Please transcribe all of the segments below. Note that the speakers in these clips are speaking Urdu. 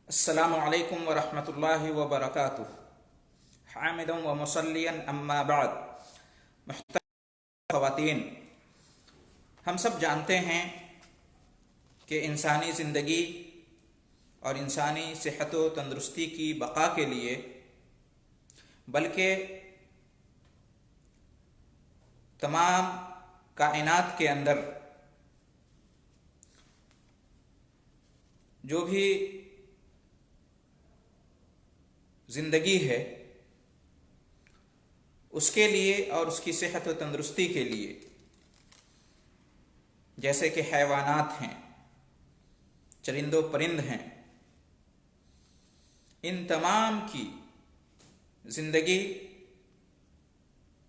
السلام علیکم ورحمۃ اللہ وبرکاتہ۔ حامدا و مصلیا اما بعد۔ محترم خواتین، ہم سب جانتے ہیں کہ انسانی زندگی اور انسانی صحت و تندرستی کی بقا کے لیے بلکہ تمام کائنات کے اندر جو بھی زندگی ہے اس کے لیے اور اس کی صحت و تندرستی کے لیے، جیسے کہ حیوانات ہیں، چرند و پرند ہیں، ان تمام کی زندگی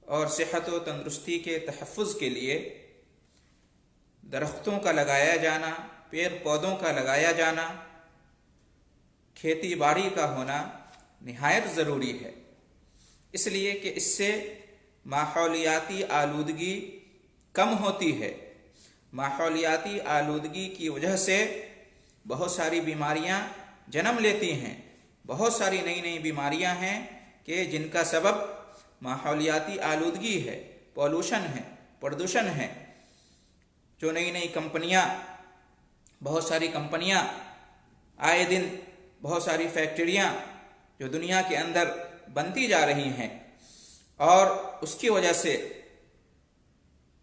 اور صحت و تندرستی کے تحفظ کے لیے درختوں کا لگایا جانا، پیڑ پودوں کا لگایا جانا، کھیتی باڑی کا ہونا نہایت ضروری ہے، اس لیے کہ اس سے ماحولیاتی آلودگی کم ہوتی ہے۔ ماحولیاتی آلودگی کی وجہ سے بہت ساری بیماریاں جنم لیتی ہیں، بہت ساری نئی نئی بیماریاں ہیں کہ جن کا سبب ماحولیاتی آلودگی ہے، پولوشن ہے، پردوشن ہے۔ جو نئی نئی کمپنیاں، بہت ساری کمپنیاں آئے دن، بہت ساری فیکٹریاں جو دنیا کے اندر بنتی جا رہی ہیں، اور اس کی وجہ سے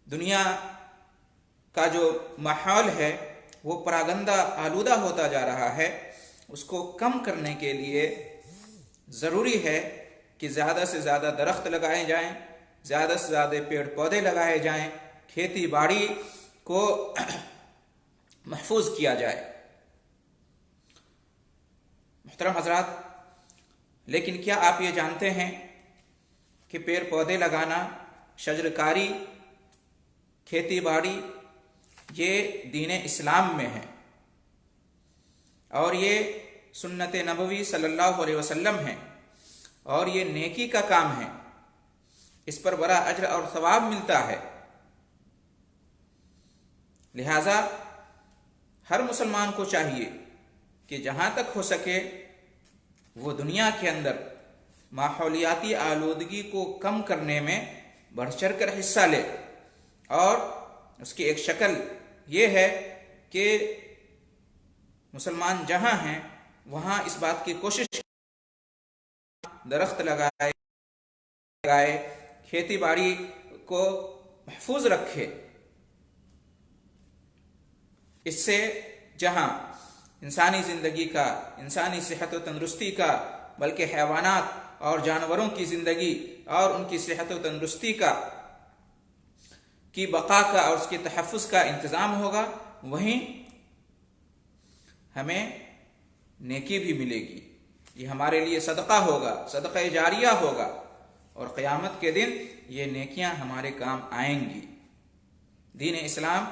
دنیا کا جو ماحول ہے وہ پراگندہ آلودہ ہوتا جا رہا ہے۔ اس کو کم کرنے کے لیے ضروری ہے کہ زیادہ سے زیادہ درخت لگائے جائیں، زیادہ سے زیادہ پیڑ پودے لگائے جائیں، کھیتی باڑی کو محفوظ کیا جائے۔ محترم حضرات، لیکن کیا آپ یہ جانتے ہیں کہ پیڑ پودے لگانا، شجرکاری، کھیتی باڑی یہ دین اسلام میں ہے، اور یہ سنت نبوی صلی اللہ علیہ وسلم ہے، اور یہ نیکی کا کام ہے، اس پر بڑا اجر اور ثواب ملتا ہے۔ لہذا ہر مسلمان کو چاہیے کہ جہاں تک ہو سکے وہ دنیا کے اندر ماحولیاتی آلودگی کو کم کرنے میں بڑھ چڑھ کر حصہ لے، اور اس کی ایک شکل یہ ہے کہ مسلمان جہاں ہیں وہاں اس بات کی کوشش درخت لگائے، کھیتی باڑی کو محفوظ رکھے۔ اس سے جہاں انسانی زندگی کا، انسانی صحت و تندرستی کا، بلکہ حیوانات اور جانوروں کی زندگی اور ان کی صحت و تندرستی کی بقا کا اور اس کے تحفظ کا انتظام ہوگا، وہیں ہمیں نیکی بھی ملے گی۔ یہ ہمارے لیے صدقہ ہوگا، صدقہ جاریہ ہوگا، اور قیامت کے دن یہ نیکیاں ہمارے کام آئیں گی۔ دین اسلام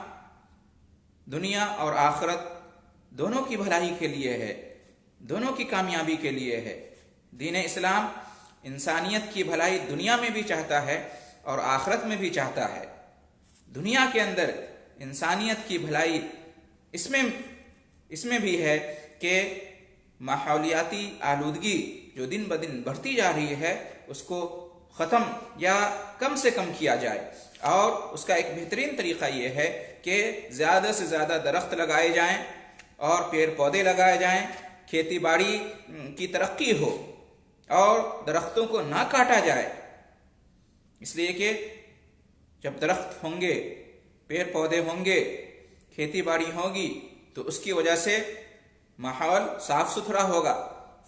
دنیا اور آخرت دونوں کی بھلائی کے لیے ہے، دونوں کی کامیابی کے لیے ہے۔ دین اسلام انسانیت کی بھلائی دنیا میں بھی چاہتا ہے اور آخرت میں بھی چاہتا ہے۔ دنیا کے اندر انسانیت کی بھلائی اس میں بھی ہے کہ ماحولیاتی آلودگی جو دن بدن بڑھتی جا رہی ہے اس کو ختم یا کم سے کم کیا جائے، اور اس کا ایک بہترین طریقہ یہ ہے کہ زیادہ سے زیادہ درخت لگائے جائیں اور پیڑ پودے لگائے جائیں، کھیتی باڑی کی ترقی ہو اور درختوں کو نہ کاٹا جائے۔ اس لیے کہ جب درخت ہوں گے، پیڑ پودے ہوں گے، کھیتی باڑی ہوگی تو اس کی وجہ سے ماحول صاف ستھرا ہوگا،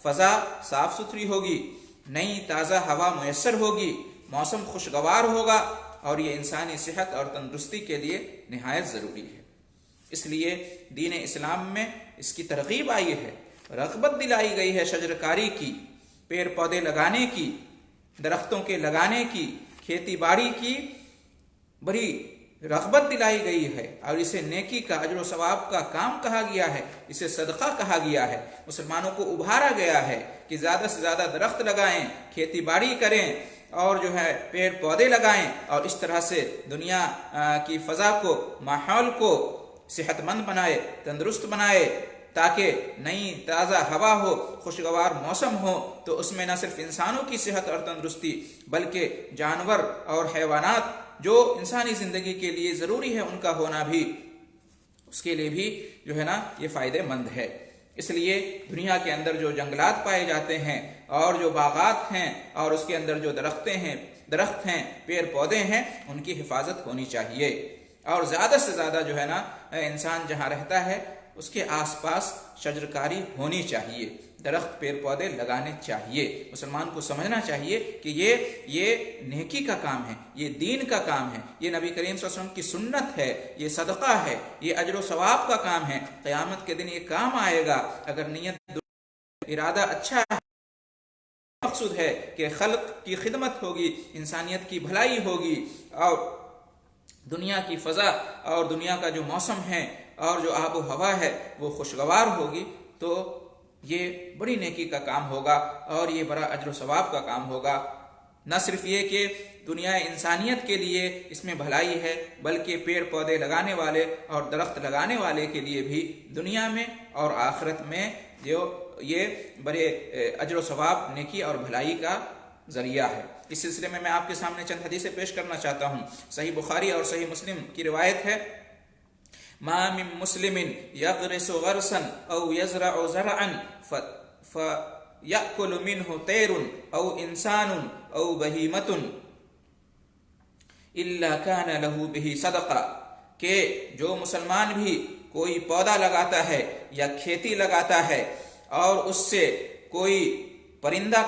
فضا صاف ستھری ہوگی، نئی تازہ ہوا میسر ہوگی، موسم خوشگوار ہوگا، اور یہ انسانی صحت اور تندرستی کے لیے نہایت ضروری ہے۔ اس لیے دین اسلام میں اس کی ترغیب آئی ہے، رغبت دلائی گئی ہے شجرکاری کی، پیڑ پودے لگانے کی، درختوں کے لگانے کی، کھیتی باڑی کی بڑی رغبت دلائی گئی ہے، اور اسے نیکی کا، اجر و ثواب کا کام کہا گیا ہے، اسے صدقہ کہا گیا ہے۔ مسلمانوں کو ابھارا گیا ہے کہ زیادہ سے زیادہ درخت لگائیں، کھیتی باڑی کریں، اور جو ہے پیڑ پودے لگائیں، اور اس طرح سے دنیا کی فضا کو، ماحول کو صحت مند بنائے، تندرست بنائے، تاکہ نئی تازہ ہوا ہو، خوشگوار موسم ہو، تو اس میں نہ صرف انسانوں کی صحت اور تندرستی بلکہ جانور اور حیوانات جو انسانی زندگی کے لیے ضروری ہے ان کا ہونا بھی، اس کے لیے بھی جو ہے نا یہ فائدہ مند ہے۔ اس لیے دنیا کے اندر جو جنگلات پائے جاتے ہیں اور جو باغات ہیں اور اس کے اندر جو درخت ہیں، پیڑ پودے ہیں، ان کی حفاظت ہونی چاہیے، اور زیادہ سے زیادہ جو ہے نا انسان جہاں رہتا ہے اس کے آس پاس شجرکاری ہونی چاہیے، درخت پیڑ پودے لگانے چاہیے۔ مسلمان کو سمجھنا چاہیے کہ یہ نیکی کا کام ہے، یہ دین کا کام ہے، یہ نبی کریم صلی اللہ علیہ وسلم کی سنت ہے، یہ صدقہ ہے، یہ اجر و ثواب کا کام ہے۔ قیامت کے دن یہ کام آئے گا اگر نیت، ارادہ اچھا ہے، مقصود ہے کہ خلق کی خدمت ہوگی، انسانیت کی بھلائی ہوگی، اور دنیا کی فضا اور دنیا کا جو موسم ہے اور جو آب و ہوا ہے وہ خوشگوار ہوگی، تو یہ بڑی نیکی کا کام ہوگا اور یہ بڑا اجر و ثواب کا کام ہوگا۔ نہ صرف یہ کہ دنیا انسانیت کے لیے اس میں بھلائی ہے، بلکہ پیڑ پودے لگانے والے اور درخت لگانے والے کے لیے بھی دنیا میں اور آخرت میں جو یہ بڑے اجر و ثواب، نیکی اور بھلائی کا ذریعہ ہے۔ اس سلسلے میں آپ کے سامنے چند حدیثیں پیش کرنا چاہتا ہوں۔ صحیح بخاری اور صحیح مسلم کی روایت ہے، ما من مسلم یغرس غرسا او یزرع زرعا فیأکل منه طیر او انسان او بہیمۃ الا کان له به صدقہ، کہ جو مسلمان بھی کوئی پودا لگاتا ہے یا کھیتی لگاتا ہے اور اس سے کوئی پرندہ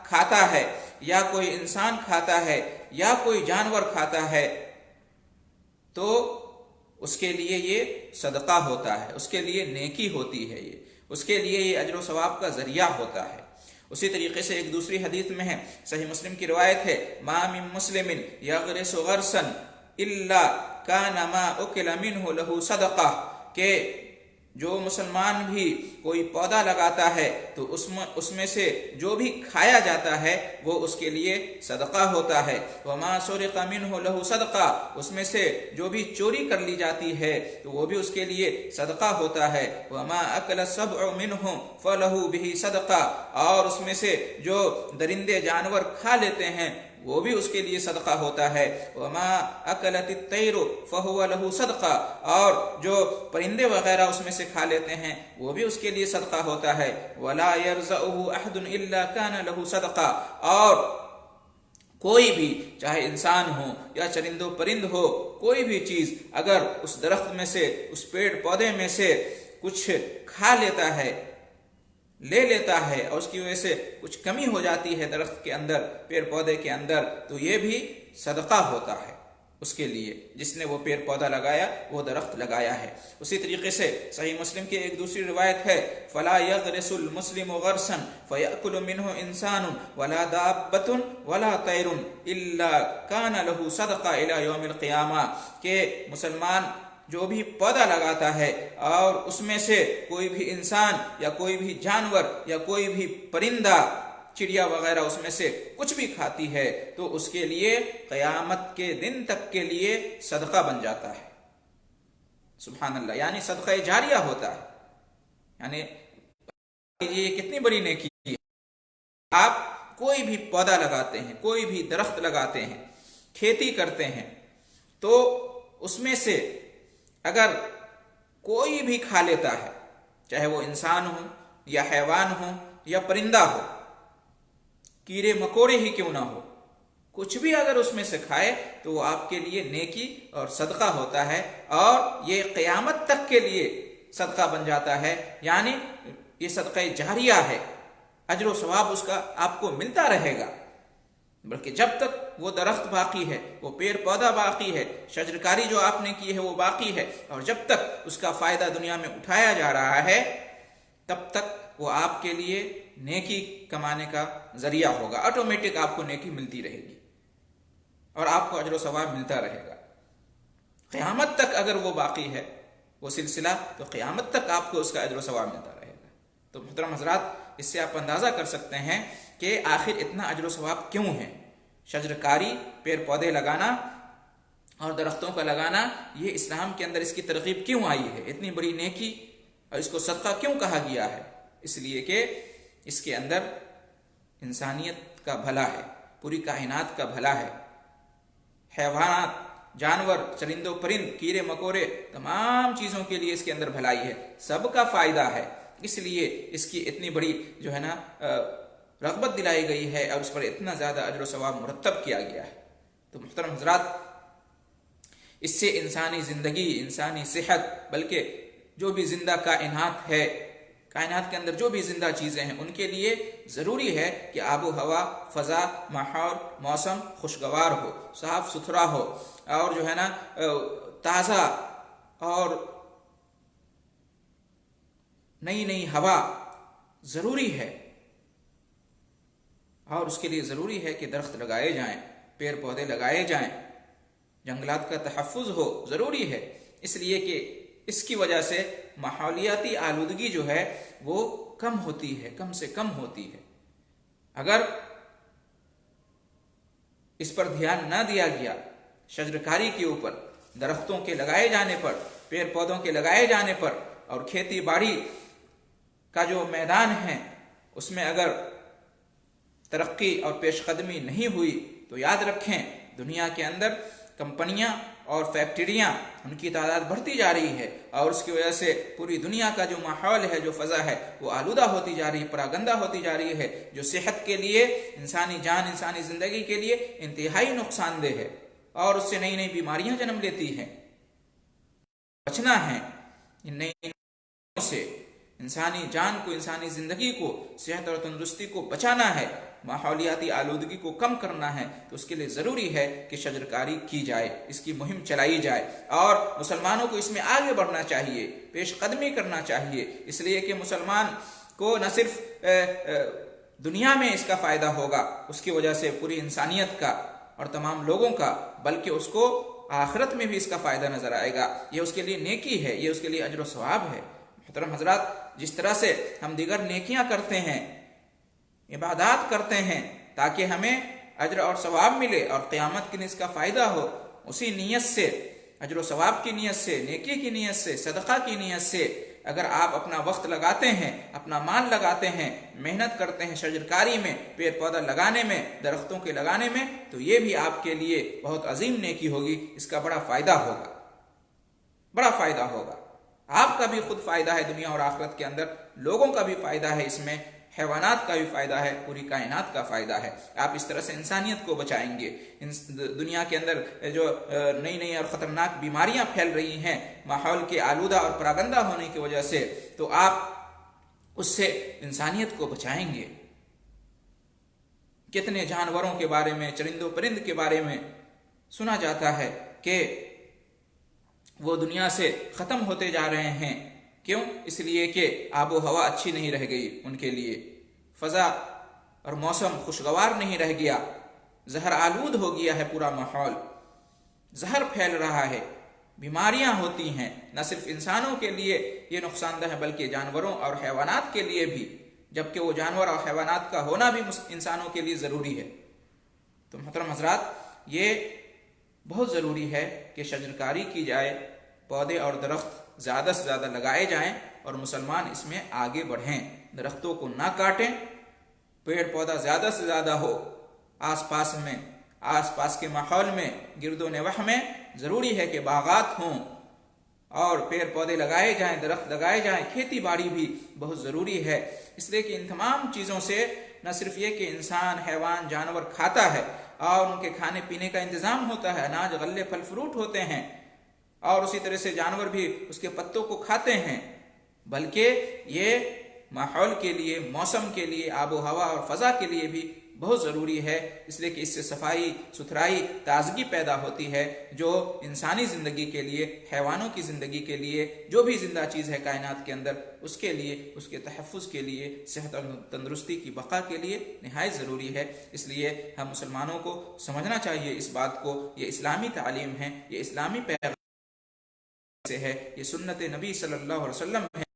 کھاتا ہے یا کوئی انسان کھاتا ہے یا کوئی جانور کھاتا ہے، تو اس کے لیے یہ صدقہ ہوتا ہے، اس کے لیے نیکی ہوتی ہے، اس کے لیے یہ اجر و ثواب کا ذریعہ ہوتا ہے۔ اسی طریقے سے ایک دوسری حدیث میں ہے، صحیح مسلم کی روایت ہے، ما من مسلم یغرس غرسا الا کان ما اکل منہ لہ صدقہ، کہ جو مسلمان بھی کوئی پودا لگاتا ہے تو اس میں سے جو بھی کھایا جاتا ہے وہ اس کے لیے صدقہ ہوتا ہے۔ وما سرق منہ لہ صدقہ، اس میں سے جو بھی چوری کر لی جاتی ہے تو وہ بھی اس کے لیے صدقہ ہوتا ہے۔ وما اکل السبع منہ فلہ بہ صدقہ، اور اس میں سے جو درندے جانور کھا لیتے ہیں وہ بھی اس کے لیے صدقہ ہوتا ہے۔ وما اکلت الطیر فہو لہ صدقہ، اور جو پرندے وغیرہ اس میں سے کھا لیتے ہیں وہ بھی اس کے لیے صدقہ ہوتا ہے۔ ولا یرزقہ احد الا کان لہ صدقہ، اور کوئی بھی چاہے انسان ہو یا چرند و پرند ہو، کوئی بھی چیز اگر اس درخت میں سے، اس پیڑ پودے میں سے کچھ کھا لیتا ہے، لے لیتا ہے، اور اس کی وجہ سے کچھ کمی ہو جاتی ہے درخت کے اندر، پیڑ پودے کے اندر، تو یہ بھی صدقہ ہوتا ہے اس کے لیے، جس نے وہ پیڑ پودا لگایا، وہ درخت لگایا ہے۔ اسی طریقے سے صحیح مسلم کی ایک دوسری روایت ہے، فلا یغرس المسلم غرسا فیأکل منہ انسان ولا دابۃ ولا طیر الا کان لہ صدقہ الی یوم القیامہ، کہ مسلمان جو بھی پودا لگاتا ہے اور اس میں سے کوئی بھی انسان یا کوئی بھی جانور یا کوئی بھی پرندہ، چڑیا وغیرہ اس میں سے کچھ بھی کھاتی ہے تو اس کے لیے قیامت کے دن تک کے لیے صدقہ بن جاتا ہے۔ سبحان اللہ، یعنی صدقہ جاریہ ہوتا ہے۔ یعنی یہ کتنی بڑی نیکی ہے۔ آپ کوئی بھی پودا لگاتے ہیں، کوئی بھی درخت لگاتے ہیں، کھیتی کرتے ہیں، تو اس میں سے اگر کوئی بھی کھا لیتا ہے، چاہے وہ انسان ہو یا حیوان ہو یا پرندہ ہو، کیڑے مکوڑے ہی کیوں نہ ہو، کچھ بھی اگر اس میں سے کھائے تو وہ آپ کے لیے نیکی اور صدقہ ہوتا ہے، اور یہ قیامت تک کے لیے صدقہ بن جاتا ہے۔ یعنی یہ صدقہ جاریہ ہے، اجر و ثواب اس کا آپ کو ملتا رہے گا، بلکہ جب تک وہ درخت باقی ہے، وہ پیڑ پودا باقی ہے، شجرکاری جو آپ نے کی ہے وہ باقی ہے، اور جب تک اس کا فائدہ دنیا میں اٹھایا جا رہا ہے تب تک وہ آپ کے لیے نیکی کمانے کا ذریعہ ہوگا۔ آٹومیٹک آپ کو نیکی ملتی رہے گی اور آپ کو اجر و ثواب ملتا رہے گا قیامت تک۔ اگر وہ باقی ہے وہ سلسلہ، تو قیامت تک آپ کو اس کا اجر و ثواب ملتا رہے گا۔ تو محترم حضرات، اس سے آپ اندازہ کر سکتے ہیں کہ آخر اتنا اجر و ثواب کیوں ہے۔ شجرکاری، پیڑ پودے لگانا اور درختوں کا لگانا، یہ اسلام کے اندر اس کی ترغیب کیوں آئی ہے؟ اتنی بڑی نیکی اور اس کو صدقہ کیوں کہا گیا ہے؟ اس لیے کہ اس کے اندر انسانیت کا بھلا ہے، پوری کائنات کا بھلا ہے، حیوانات، جانور، چرند و پرند، کیڑے مکوڑے، تمام چیزوں کے لیے اس کے اندر بھلائی ہے، سب کا فائدہ ہے۔ اس لیے اس کی اتنی بڑی جو ہے نا رغبت دلائی گئی ہے اور اس پر اتنا زیادہ اجر و ثواب مرتب کیا گیا ہے۔ تو محترم حضرات، اس سے انسانی زندگی، انسانی صحت، بلکہ جو بھی زندہ کائنات ہے، کائنات کے اندر جو بھی زندہ چیزیں ہیں، ان کے لیے ضروری ہے کہ آب و ہوا، فضا، ماحول، موسم خوشگوار ہو، صاف ستھرا ہو، اور جو ہے نا تازہ اور نئی نئی ہوا ضروری ہے۔ اور اس کے لیے ضروری ہے کہ درخت لگائے جائیں، پیڑ پودے لگائے جائیں، جنگلات کا تحفظ ہو، ضروری ہے۔ اس لیے کہ اس کی وجہ سے ماحولیاتی آلودگی جو ہے وہ کم ہوتی ہے، کم سے کم ہوتی ہے۔ اگر اس پر دھیان نہ دیا گیا، شجرکاری کے اوپر، درختوں کے لگائے جانے پر، پیڑ پودوں کے لگائے جانے پر، اور کھیتی باڑی کا جو میدان ہے اس میں اگر ترقی اور پیش قدمی نہیں ہوئی تو یاد رکھیں دنیا کے اندر کمپنیاں اور فیکٹریاں، ان کی تعداد بڑھتی جا رہی ہے، اور اس کی وجہ سے پوری دنیا کا جو ماحول ہے، جو فضا ہے، وہ آلودہ ہوتی جا رہی ہے، پراگندہ ہوتی جا رہی ہے، جو صحت کے لیے، انسانی جان، انسانی زندگی کے لیے انتہائی نقصان دہ ہے، اور اس سے نئی نئی بیماریاں جنم لیتی ہیں۔ بچنا ہے ان نئی بیماریوں سے، انسانی جان کو، انسانی زندگی کو، صحت اور تندرستی کو بچانا ہے، ماحولیاتی آلودگی کو کم کرنا ہے، تو اس کے لیے ضروری ہے کہ شجرکاری کی جائے، اس کی مہم چلائی جائے، اور مسلمانوں کو اس میں آگے بڑھنا چاہیے، پیش قدمی کرنا چاہیے، اس لیے کہ مسلمان کو نہ صرف دنیا میں اس کا فائدہ ہوگا، اس کی وجہ سے پوری انسانیت کا اور تمام لوگوں کا، بلکہ اس کو آخرت میں بھی اس کا فائدہ نظر آئے گا۔ یہ اس کے لیے نیکی ہے، یہ اس کے لیے اجر و ثواب ہے۔ محترم حضرات، جس طرح سے ہم دیگر نیکیاں کرتے ہیں، عبادات کرتے ہیں تاکہ ہمیں اجر اور ثواب ملے اور قیامت کے دن اس کا فائدہ ہو، اسی نیت سے، اجر و ثواب کی نیت سے، نیکی کی نیت سے، صدقہ کی نیت سے اگر آپ اپنا وقت لگاتے ہیں، اپنا مال لگاتے ہیں، محنت کرتے ہیں شجرکاری میں، پیڑ پودا لگانے میں، درختوں کے لگانے میں، تو یہ بھی آپ کے لیے بہت عظیم نیکی ہوگی، اس کا بڑا فائدہ ہوگا، بڑا فائدہ ہوگا۔ آپ کا بھی خود فائدہ ہے دنیا اور آخرت کے اندر، لوگوں کا بھی فائدہ ہے اس میں، حیوانات کا بھی فائدہ ہے، پوری کائنات کا فائدہ ہے۔ آپ اس طرح سے انسانیت کو بچائیں گے۔ دنیا کے اندر جو نئی نئی اور خطرناک بیماریاں پھیل رہی ہیں ماحول کے آلودہ اور پراگندہ ہونے کی وجہ سے، تو آپ اس سے انسانیت کو بچائیں گے۔ کتنے جانوروں کے بارے میں، چرند و پرند کے بارے میں سنا جاتا ہے کہ وہ دنیا سے ختم ہوتے جا رہے ہیں۔ کیوں؟ اس لیے کہ آب و ہوا اچھی نہیں رہ گئی ان کے لیے، فضا اور موسم خوشگوار نہیں رہ گیا، زہر آلود ہو گیا ہے پورا ماحول، زہر پھیل رہا ہے، بیماریاں ہوتی ہیں، نہ صرف انسانوں کے لیے یہ نقصان دہ ہے بلکہ جانوروں اور حیوانات کے لیے بھی، جبکہ وہ جانور اور حیوانات کا ہونا بھی انسانوں کے لیے ضروری ہے۔ تو محترم حضرات، یہ بہت ضروری ہے کہ شجرکاری کی جائے، پودے اور درخت زیادہ سے زیادہ لگائے جائیں، اور مسلمان اس میں آگے بڑھیں، درختوں کو نہ کاٹیں، پیڑ پودا زیادہ سے زیادہ ہو، آس پاس میں، آس پاس کے ماحول میں، گرد و نواح میں ضروری ہے کہ باغات ہوں اور پیڑ پودے لگائے جائیں، درخت لگائے جائیں، کھیتی باڑی بھی بہت ضروری ہے، اس لیے کہ ان تمام چیزوں سے نہ صرف یہ کہ انسان، حیوان، جانور کھاتا ہے اور ان کے کھانے پینے کا انتظام ہوتا ہے، اناج، غلے، پھل فروٹ ہوتے ہیں، اور اسی طرح سے جانور بھی اس کے پتوں کو کھاتے ہیں، بلکہ یہ ماحول کے لیے، موسم کے لیے، آب و ہوا اور فضا کے لیے بھی بہت ضروری ہے، اس لیے کہ اس سے صفائی ستھرائی، تازگی پیدا ہوتی ہے، جو انسانی زندگی کے لیے، حیوانوں کی زندگی کے لیے، جو بھی زندہ چیز ہے کائنات کے اندر، اس کے لیے، اس کے تحفظ کے لیے، صحت اور تندرستی کی بقا کے لیے نہایت ضروری ہے۔ اس لیے ہم مسلمانوں کو سمجھنا چاہیے اس بات کو، یہ اسلامی تعلیم ہے، یہ اسلامی پیغام سے ہے، یہ سنت نبی صلی اللہ علیہ وسلم ہے،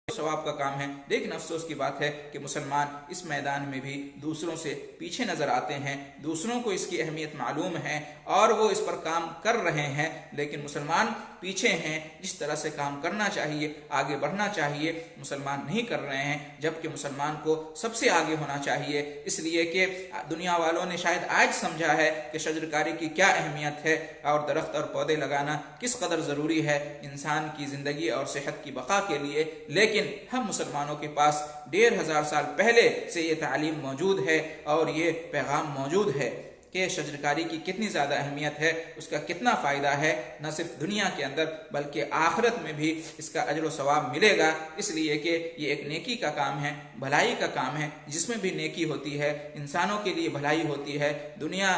ثواب کا کام ہے۔ لیکن افسوس کی بات ہے کہ مسلمان اس میدان میں بھی دوسروں سے پیچھے نظر آتے ہیں، دوسروں کو اس کی اہمیت معلوم ہے اور وہ اس پر کام کر رہے ہیں، لیکن مسلمان پیچھے ہیں، جس طرح سے کام کرنا چاہیے، آگے بڑھنا چاہیے، مسلمان نہیں کر رہے ہیں، جبکہ مسلمان کو سب سے آگے ہونا چاہیے، اس لیے کہ دنیا والوں نے شاید آج سمجھا ہے کہ شجرکاری کی کیا اہمیت ہے اور درخت اور پودے لگانا کس قدر ضروری ہے انسان کی زندگی اور صحت کی بقا کے لیے، لیکن ہم مسلمانوں کے پاس 1500 سال پہلے سے یہ تعلیم موجود ہے اور یہ پیغام موجود ہے کہ شجرکاری کی کتنی زیادہ اہمیت ہے، اس کا کتنا فائدہ ہے، نہ صرف دنیا کے اندر بلکہ آخرت میں بھی اس کا اجر و ثواب ملے گا، اس لیے کہ یہ ایک نیکی کا کام ہے، بھلائی کا کام ہے، جس میں بھی نیکی ہوتی ہے، انسانوں کے لیے بھلائی ہوتی ہے، دنیا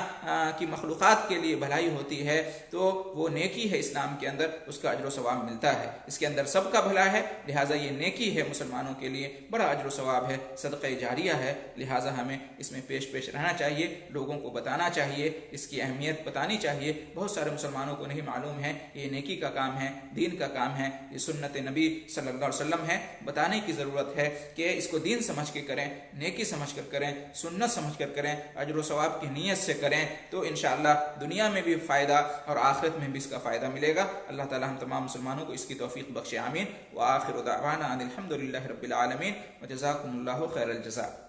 کی مخلوقات کے لیے بھلائی ہوتی ہے، تو وہ نیکی ہے اسلام کے اندر، اس کا اجر و ثواب ملتا ہے، اس کے اندر سب کا بھلا ہے، لہٰذا یہ نیکی ہے، مسلمانوں کے لیے بڑا اجر و ثواب ہے، صدقہ جاریہ ہے، لہٰذا ہمیں اس میں پیش رہنا چاہیے، لوگوں کو بتانا چاہیے، اس کی اہمیت بتانی چاہیے۔ بہت سارے مسلمانوں کو نہیں معلوم ہے یہ نیکی کا کام ہے، دین کا کام ہے، یہ سنت نبی صلی اللہ علیہ وسلم ہے، بتانے کی ضرورت ہے کہ اس کو دین سمجھ کے کریں، نیکی سمجھ کر کریں، سنت سمجھ کر کریں، اجر و ثواب کی نیت سے کریں، تو انشاءاللہ دنیا میں بھی فائدہ اور آخرت میں بھی اس کا فائدہ ملے گا۔ اللہ تعالی ہم تمام مسلمانوں کو اس کی توفیق بخشے، آمین۔ وآخر دعوانا ان الحمد للہ رب العالمین، وجزاکم اللہ خیر الجزاء۔